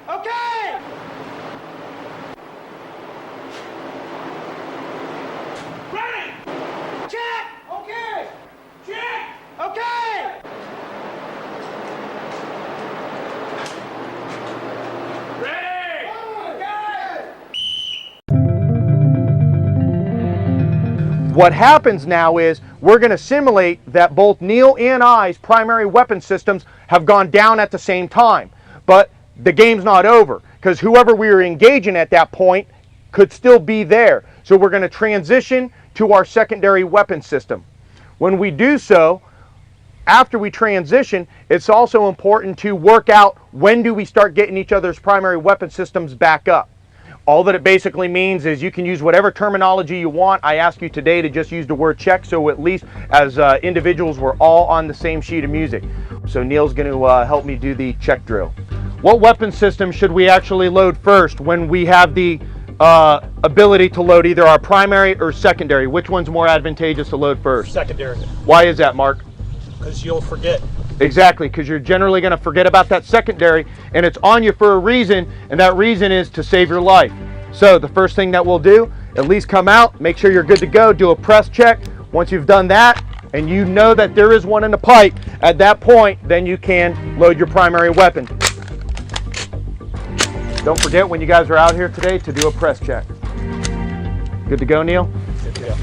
Okay! Ready! Check! Okay! Check! Okay! Ready! Okay! What happens now is we're going to simulate that both Neil and I's primary weapon systems have gone down at the same time. But the game's not over, because whoever we were engaging at that point could still be there. So we're going to transition to our secondary weapon system. When we do so, after we transition, it's also important to work out when do we start getting each other's primary weapon systems back up. All that it basically means is you can use whatever terminology you want. I ask you today to just use the word check, so at least as individuals we're all on the same sheet of music. So Neil's going to help me do the check drill. What weapon system should we actually load first when we have the ability to load either our primary or secondary? Which one's more advantageous to load first? Secondary. Why is that, Mark? Because you'll forget. Exactly, because you're generally going to forget about that secondary, and it's on you for a reason, and that reason is to save your life. So the first thing that we'll do, at least come out, make sure you're good to go, do a press check. Once you've done that, and you know that there is one in the pipe, at that point, then you can load your primary weapon. Don't forget when you guys are out here today to do a press check. Good to go, Neil? Good to go.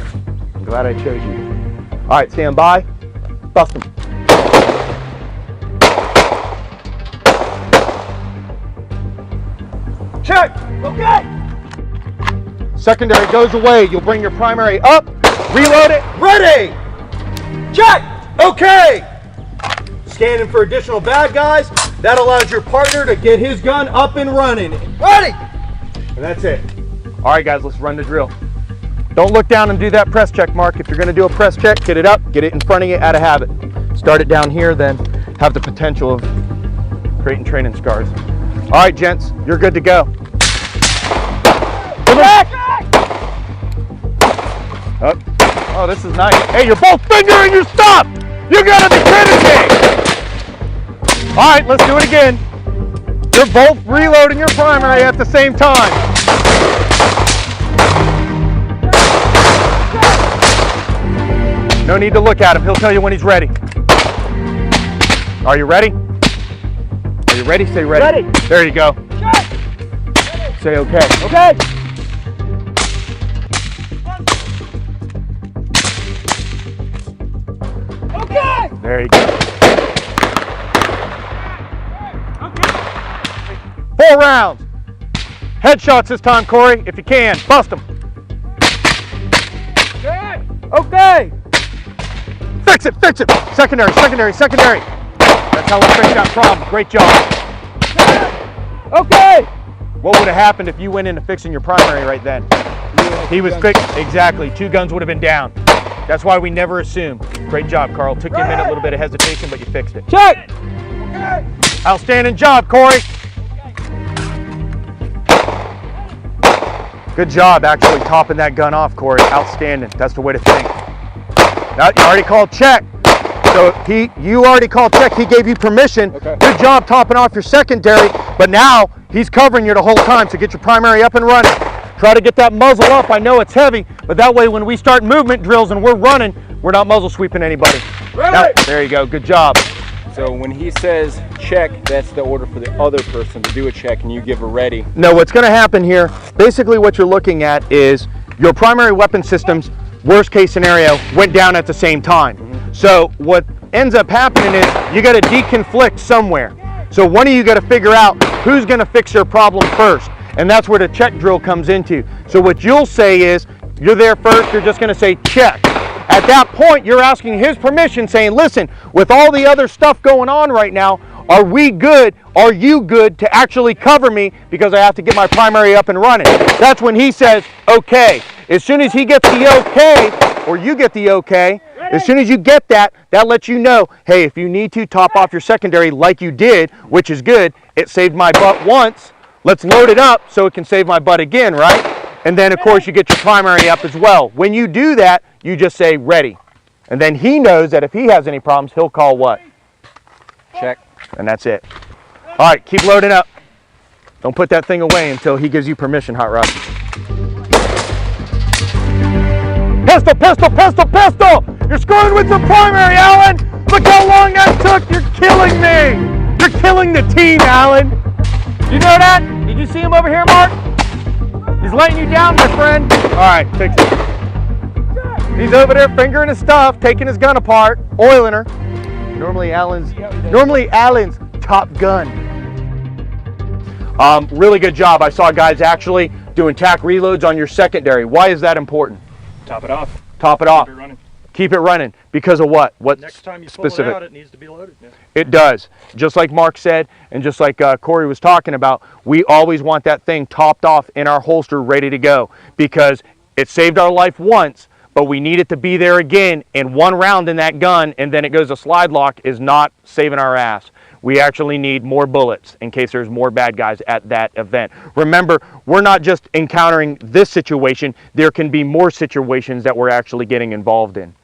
I'm glad I chose you. All right, stand by. Bust them. Check. Okay. Secondary goes away. You'll bring your primary up, reload it. Ready. Check. Okay. Scanning for additional bad guys. That allows your partner to get his gun up and running. Ready. And that's it. All right, guys, let's run the drill. Don't look down and do that press check, Mark. If you're going to do a press check, get it up, get it in front of you out of habit. Start it down here, then have the potential of creating training scars. All right, gents, you're good to go. Back. Oh, this is nice. Hey, you're both fingering your stop. You gotta be kidding me. All right, let's do it again. You're both reloading your primary at the same time. No need to look at him. He'll tell you when he's ready. Are you ready? Are you ready? Say ready. Ready. There you go. Say okay. Okay! Okay! There you go. Okay! 4 rounds. Headshots this time, Corey, if you can. Bust them. Okay! Okay. Fix it, fix it. Secondary, secondary, secondary. That's how we fix that problem. Great job. Okay! What would have happened if you went into fixing your primary right then? He was fixed. Exactly. 2 guns would have been down. That's why we never assume. Great job, Carl. Took you a minute, a little bit of hesitation, but you fixed it. Check! Okay! Outstanding job, Corey. Good job actually topping that gun off, Corey. Outstanding. That's the way to think. Now, you already called check. So you already called check. He gave you permission. Okay. Good job topping off your secondary, but now he's covering you the whole time. So get your primary up and running. Try to get that muzzle up. I know it's heavy, but that way when we start movement drills and we're running, we're not muzzle sweeping anybody. Now, there you go. Good job. So when he says check, that's the order for the other person to do a check, and you give a ready. No, what's going to happen here, basically what you're looking at is your primary weapon systems, worst case scenario, went down at the same time. So what ends up happening is you got to deconflict somewhere. So one of you got to figure out who's going to fix your problem first. And that's where the check drill comes into. So what you'll say is, you're there first, you're just going to say check. At that point, you're asking his permission, saying, listen, with all the other stuff going on right now, are we good? Are you good to actually cover me because I have to get my primary up and running? That's when he says, okay. As soon as he gets the okay, or you get the okay, as soon as you get that, that lets you know, hey, if you need to top off your secondary like you did, which is good, it saved my butt once, let's load it up so it can save my butt again, right? And then, of course, you get your primary up as well. When you do that, you just say ready. And then he knows that if he has any problems, he'll call what? Check. And that's it. All right, keep loading up. Don't put that thing away until he gives you permission, Hot Rod. Pistol, pistol, pistol, pistol! You're screwing with the primary, Alan! Look how long that took! You're killing me! You're killing the team, Alan! You know that? Did you see him over here, Mark? He's letting you down, my friend. All right, fix it. He's over there fingering his stuff, taking his gun apart, oiling her. Normally Alan's Top Gun. Really good job. I saw guys actually doing tack reloads on your secondary. Why is that important? Top it off. Top it off. Keep it running. Keep it running. Because of what? What Next time you specific? pull it out, it needs to be loaded. Yeah. It does. Just like Mark said, and just like Corey was talking about, we always want that thing topped off in our holster, ready to go, because it saved our life once, but we need it to be there again, and one round in that gun, and then it goes to slide lock, is not saving our ass. We actually need more bullets in case there's more bad guys at that event. Remember, we're not just encountering this situation, there can be more situations that we're actually getting involved in.